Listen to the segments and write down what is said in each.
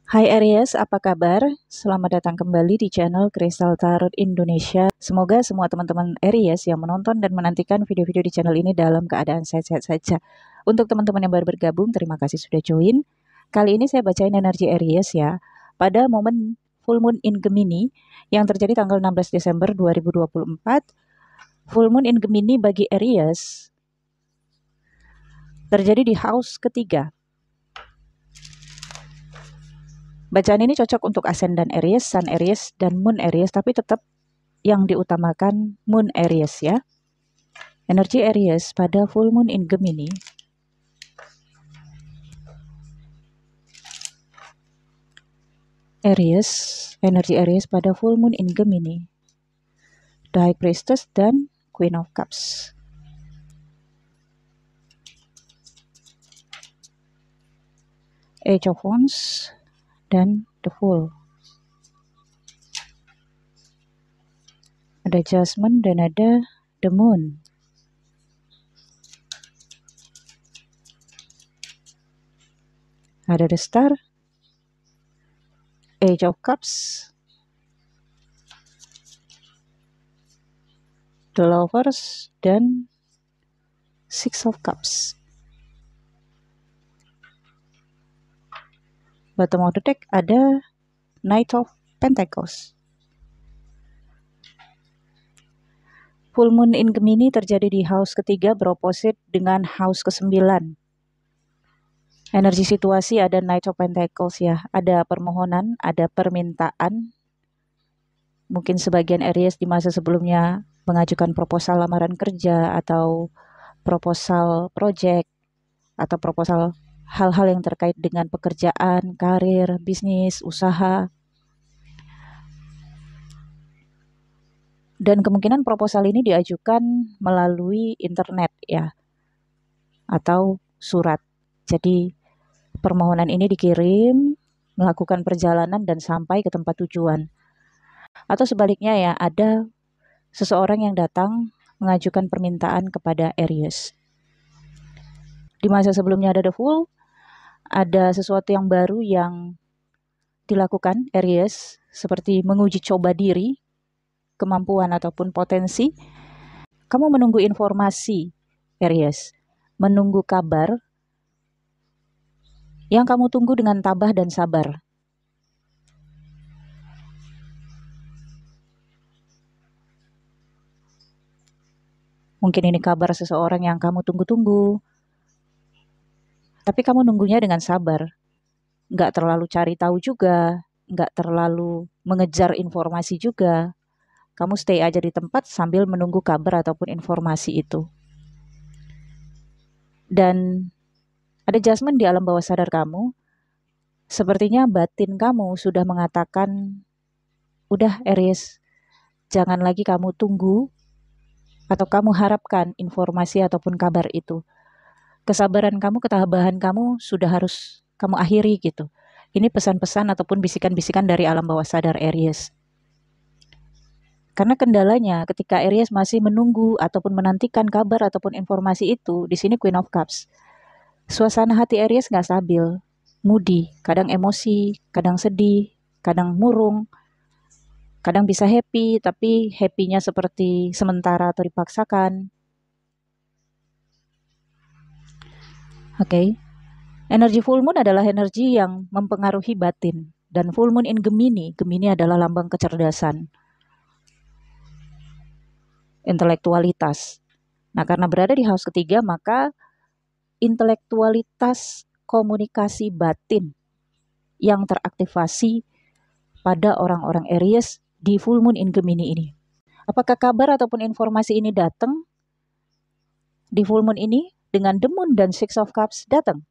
Hai Aries, apa kabar? Selamat datang kembali di channel Crystal Tarot Indonesia. Semoga semua teman-teman Aries yang menonton dan menantikan video-video di channel ini dalam keadaan sehat-sehat saja. Untuk teman-teman yang baru bergabung, terima kasih sudah join. Kali ini saya bacain energi Aries ya. Pada momen full moon in Gemini yang terjadi tanggal 16 Desember 2024, full moon in Gemini bagi Aries terjadi di house ketiga. Bacaan ini cocok untuk ascendant Aries, Sun Aries, dan Moon Aries, tapi tetap yang diutamakan Moon Aries ya. Energi Aries pada full moon in Gemini. Energi Aries pada full moon in Gemini. The High Priestess dan Queen of Cups. Age of Wands dan The Fool. Ada Judgment dan ada The Moon. Ada The Star, Age of Cups, The Lovers, dan Six of Cups. Bottom of the deck ada Knight of Pentacles. Full moon in Gemini terjadi di house ketiga beropposite dengan house ke-9. Energi situasi ada Knight of Pentacles ya. Ada permohonan, ada permintaan. Mungkin sebagian Aries di masa sebelumnya mengajukan proposal lamaran kerja atau proposal project atau proposal hal-hal yang terkait dengan pekerjaan, karir, bisnis, usaha. Dan kemungkinan proposal ini diajukan melalui internet ya, atau surat. Jadi permohonan ini dikirim, melakukan perjalanan dan sampai ke tempat tujuan. Atau sebaliknya ya, ada seseorang yang datang mengajukan permintaan kepada Aries. Di masa sebelumnya ada The Fool, ada sesuatu yang baru yang dilakukan Aries, seperti menguji coba diri, kemampuan ataupun potensi. Kamu menunggu informasi, Aries, menunggu kabar yang kamu tunggu dengan tabah dan sabar. Mungkin ini kabar seseorang yang kamu tunggu-tunggu, tapi kamu nunggunya dengan sabar. Nggak terlalu cari tahu juga, nggak terlalu mengejar informasi juga. Kamu stay aja di tempat sambil menunggu kabar ataupun informasi itu. Dan ada judgment di alam bawah sadar kamu. Sepertinya batin kamu sudah mengatakan, udah Aries, jangan lagi kamu tunggu atau kamu harapkan informasi ataupun kabar itu. Kesabaran kamu, ketabahan kamu sudah harus kamu akhiri gitu. Ini pesan-pesan ataupun bisikan-bisikan dari alam bawah sadar Aries. Karena kendalanya ketika Aries masih menunggu ataupun menantikan kabar ataupun informasi itu, di sini Queen of Cups. Suasana hati Aries nggak stabil, moody, kadang emosi, kadang sedih, kadang murung, kadang bisa happy, tapi happy-nya seperti sementara atau dipaksakan. Oke. Energi full moon adalah energi yang mempengaruhi batin. Dan full moon in Gemini, Gemini adalah lambang kecerdasan, intelektualitas. Nah, karena berada di house ketiga, maka intelektualitas komunikasi batin yang teraktivasi pada orang-orang Aries di full moon in Gemini ini. Apakah kabar ataupun informasi ini datang di full moon ini dengan The Moon dan Six of Cups datang?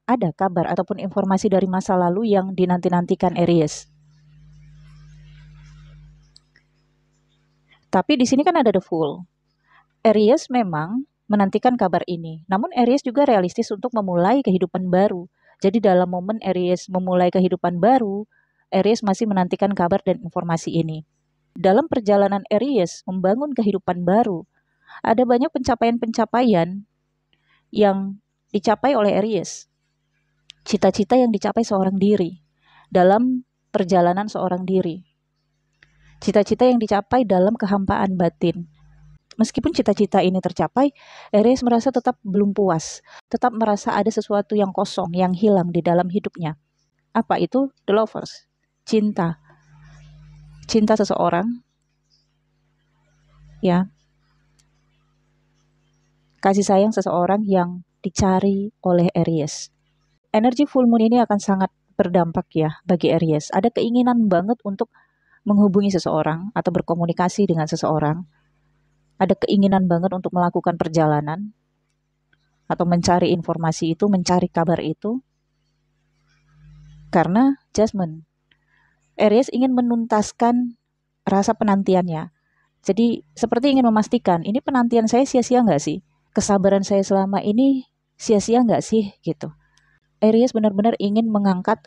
Ada kabar ataupun informasi dari masa lalu yang dinanti-nantikan Aries. Tapi di sini kan ada The Fool. Aries memang menantikan kabar ini. Namun Aries juga realistis untuk memulai kehidupan baru. Jadi dalam momen Aries memulai kehidupan baru, Aries masih menantikan kabar dan informasi ini. Dalam perjalanan Aries membangun kehidupan baru, ada banyak pencapaian-pencapaian yang dicapai oleh Aries. Cita-cita yang dicapai seorang diri. dalam perjalanan seorang diri. Cita-cita yang dicapai dalam kehampaan batin. Meskipun cita-cita ini tercapai, Aries merasa tetap belum puas, tetap merasa ada sesuatu yang kosong, yang hilang di dalam hidupnya. Apa itu? The Lovers. Cinta. Cinta seseorang, ya. Kasih sayang seseorang yang dicari oleh Aries. Energi full moon ini akan sangat berdampak ya bagi Aries. Ada keinginan banget untuk menghubungi seseorang atau berkomunikasi dengan seseorang. Ada keinginan banget untuk melakukan perjalanan atau mencari informasi itu, mencari kabar itu. Karena Judgment, Aries ingin menuntaskan rasa penantiannya. Jadi seperti ingin memastikan, ini penantian saya sia-sia nggak sih? Kesabaran saya selama ini sia-sia nggak sih? Gitu. Aries benar-benar ingin mengangkat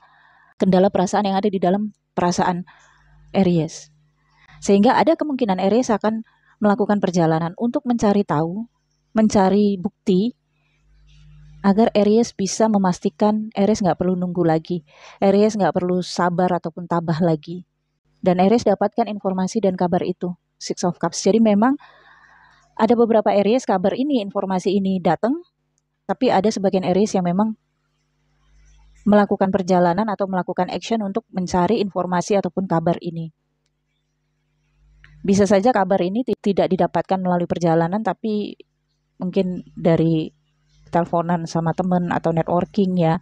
kendala perasaan yang ada di dalam perasaan Aries. Sehingga ada kemungkinan Aries akan melakukan perjalanan untuk mencari tahu, mencari bukti, agar Aries bisa memastikan Aries nggak perlu nunggu lagi, Aries nggak perlu sabar ataupun tabah lagi. Dan Aries dapatkan informasi dan kabar itu, Six of Cups. Jadi memang ada beberapa Aries kabar ini, informasi ini datang, tapi ada sebagian Aries yang memang melakukan perjalanan atau melakukan action untuk mencari informasi ataupun kabar ini. Bisa saja kabar ini tidak didapatkan melalui perjalanan, tapi mungkin dari teleponan sama teman atau networking ya,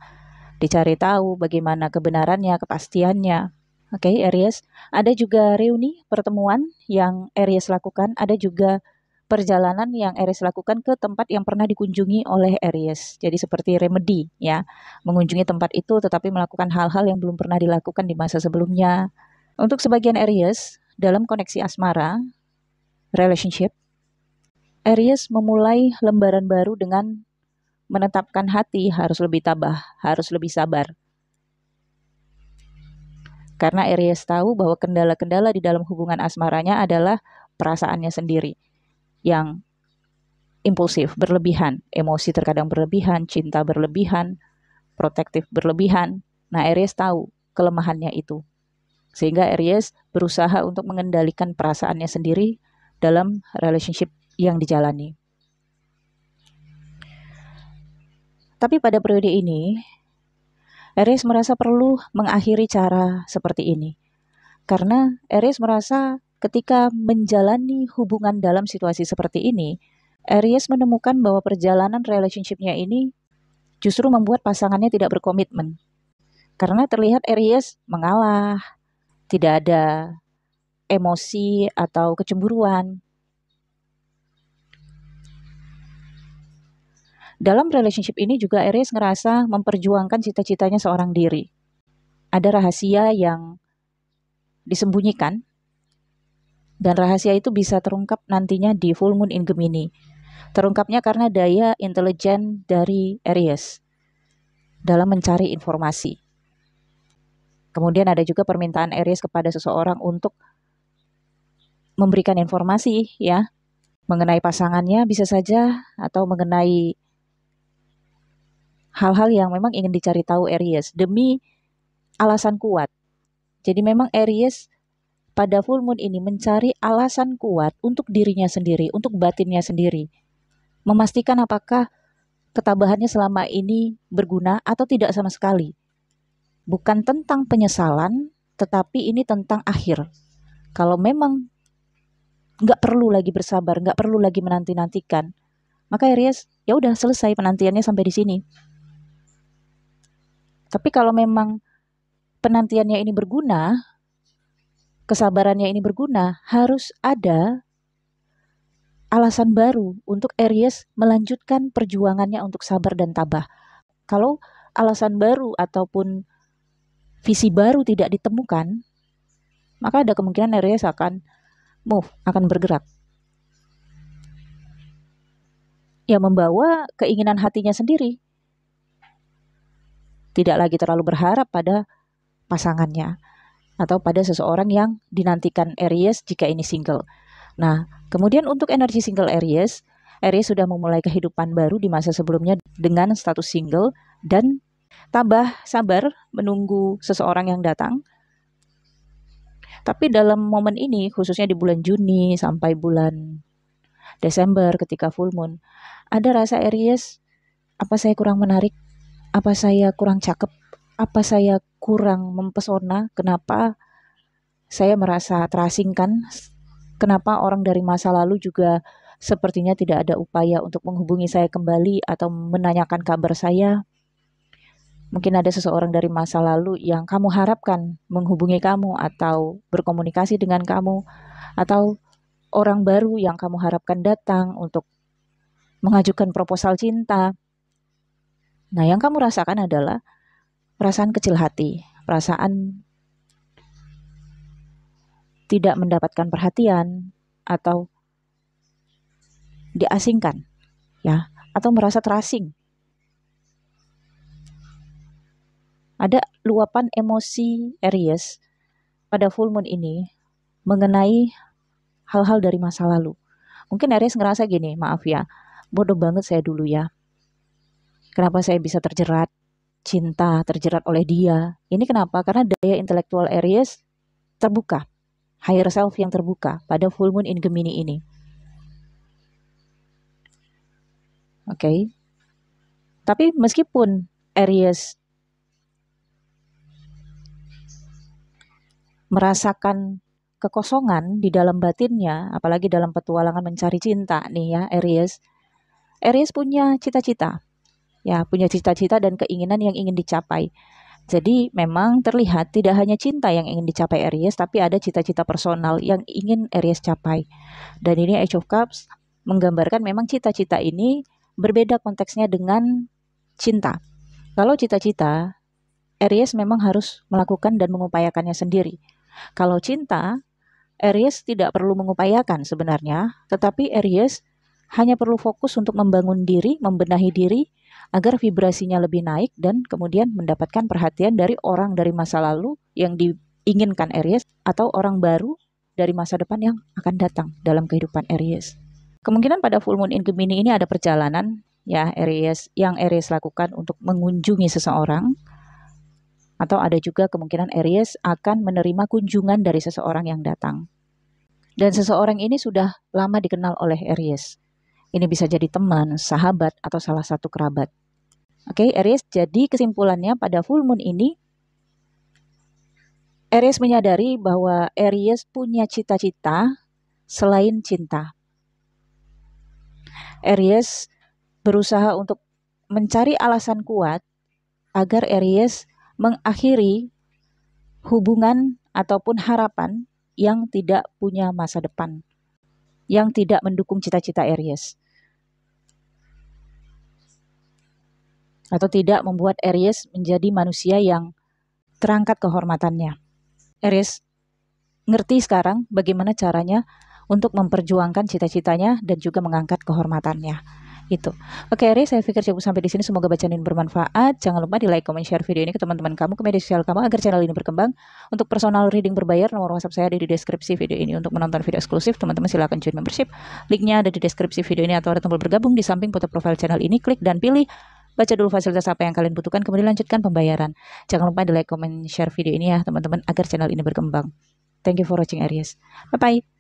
dicari tahu bagaimana kebenarannya, kepastiannya. Oke, Aries. Ada juga reuni, pertemuan yang Aries lakukan, ada juga perjalanan yang Aries lakukan ke tempat yang pernah dikunjungi oleh Aries. Jadi seperti remedy ya, mengunjungi tempat itu tetapi melakukan hal-hal yang belum pernah dilakukan di masa sebelumnya. Untuk sebagian Aries, dalam koneksi asmara, relationship, Aries memulai lembaran baru dengan menetapkan hati harus lebih tabah, harus lebih sabar. Karena Aries tahu bahwa kendala-kendala di dalam hubungan asmaranya adalah perasaannya sendiri yang impulsif, berlebihan, emosi terkadang berlebihan, cinta berlebihan, protektif berlebihan. Nah, Aries tahu kelemahannya itu. Sehingga Aries berusaha untuk mengendalikan perasaannya sendiri dalam relationship yang dijalani. Tapi pada periode ini, Aries merasa perlu mengakhiri cara seperti ini. Karena Aries merasa ketika menjalani hubungan dalam situasi seperti ini, Aries menemukan bahwa perjalanan relationship-nya ini justru membuat pasangannya tidak berkomitmen. Karena terlihat Aries mengalah, tidak ada emosi atau kecemburuan. Dalam relationship ini juga Aries ngerasa memperjuangkan cita-citanya seorang diri. Ada rahasia yang disembunyikan, dan rahasia itu bisa terungkap nantinya di full moon in Gemini. Terungkapnya karena daya intelijen dari Aries dalam mencari informasi. Kemudian ada juga permintaan Aries kepada seseorang untuk memberikan informasi ya, mengenai pasangannya bisa saja, atau mengenai hal-hal yang memang ingin dicari tahu Aries demi alasan kuat. Jadi memang Aries pada full moon ini mencari alasan kuat untuk dirinya sendiri, untuk batinnya sendiri. Memastikan apakah ketabahannya selama ini berguna atau tidak sama sekali. Bukan tentang penyesalan, tetapi ini tentang akhir. Kalau memang nggak perlu lagi bersabar, nggak perlu lagi menanti-nantikan, maka Aries ya udah selesai penantiannya sampai di sini. Tapi kalau memang penantiannya ini berguna, kesabarannya ini berguna, harus ada alasan baru untuk Aries melanjutkan perjuangannya untuk sabar dan tabah. Kalau alasan baru ataupun visi baru tidak ditemukan, maka ada kemungkinan Aries akan move, akan bergerak. Ya membawa keinginan hatinya sendiri. Tidak lagi terlalu berharap pada pasangannya atau pada seseorang yang dinantikan Aries jika ini single. Nah, kemudian untuk energi single Aries, Aries sudah memulai kehidupan baru di masa sebelumnya dengan status single dan tabah, sabar menunggu seseorang yang datang. Tapi dalam momen ini, khususnya di bulan Juni sampai bulan Desember ketika full moon, ada rasa Aries, apa saya kurang menarik? Apa saya kurang cakep? Apa saya kurang mempesona? Kenapa saya merasa terasingkan? Kenapa orang dari masa lalu juga sepertinya tidak ada upaya untuk menghubungi saya kembali atau menanyakan kabar saya? Mungkin ada seseorang dari masa lalu yang kamu harapkan menghubungi kamu atau berkomunikasi dengan kamu, atau orang baru yang kamu harapkan datang untuk mengajukan proposal cinta. Nah, yang kamu rasakan adalah perasaan kecil hati, perasaan tidak mendapatkan perhatian atau diasingkan, ya, atau merasa terasing. Ada luapan emosi Aries pada full moon ini mengenai hal-hal dari masa lalu. Mungkin Aries ngerasa gini, maaf ya, bodoh banget saya dulu ya. Kenapa saya bisa terjerat cinta, terjerat oleh dia? Ini kenapa? Karena daya intelektual Aries terbuka, higher self yang terbuka pada full moon in Gemini ini. Oke. Tapi meskipun Aries merasakan kekosongan di dalam batinnya, apalagi dalam petualangan mencari cinta nih ya, Aries punya cita-cita. Ya, punya cita-cita dan keinginan yang ingin dicapai. Jadi memang terlihat tidak hanya cinta yang ingin dicapai Aries, tapi ada cita-cita personal yang ingin Aries capai. Dan ini Age of Cups menggambarkan memang cita-cita ini berbeda konteksnya dengan cinta. Kalau cita-cita, Aries memang harus melakukan dan mengupayakannya sendiri. Kalau cinta, Aries tidak perlu mengupayakan sebenarnya, tetapi Aries hanya perlu fokus untuk membangun diri, membenahi diri, agar vibrasinya lebih naik dan kemudian mendapatkan perhatian dari orang dari masa lalu yang diinginkan Aries atau orang baru dari masa depan yang akan datang dalam kehidupan Aries. Kemungkinan pada full moon in Gemini ini ada perjalanan ya Aries yang Aries lakukan untuk mengunjungi seseorang, atau ada juga kemungkinan Aries akan menerima kunjungan dari seseorang yang datang. Dan seseorang ini sudah lama dikenal oleh Aries. Ini bisa jadi teman, sahabat, atau salah satu kerabat. Oke, Aries, jadi kesimpulannya pada full moon ini, Aries menyadari bahwa Aries punya cita-cita selain cinta. Aries berusaha untuk mencari alasan kuat agar Aries mengakhiri hubungan ataupun harapan yang tidak punya masa depan, yang tidak mendukung cita-cita Aries, atau tidak membuat Aries menjadi manusia yang terangkat kehormatannya. Aries ngerti sekarang bagaimana caranya untuk memperjuangkan cita-citanya dan juga mengangkat kehormatannya. Itu. Oke, Aries, saya pikir cukup sampai di sini. Semoga bacaan ini bermanfaat. Jangan lupa di like, comment, share video ini ke teman-teman kamu, ke media sosial kamu agar channel ini berkembang. Untuk personal reading berbayar, nomor WhatsApp saya ada di deskripsi video ini. Untuk menonton video eksklusif, teman-teman silakan join membership. Linknya ada di deskripsi video ini atau ada tombol bergabung di samping foto profile channel ini. Klik dan pilih baca dulu fasilitas apa yang kalian butuhkan, kemudian lanjutkan pembayaran. Jangan lupa di like, comment, share video ini ya teman-teman agar channel ini berkembang. Thank you for watching Aries. Bye-bye.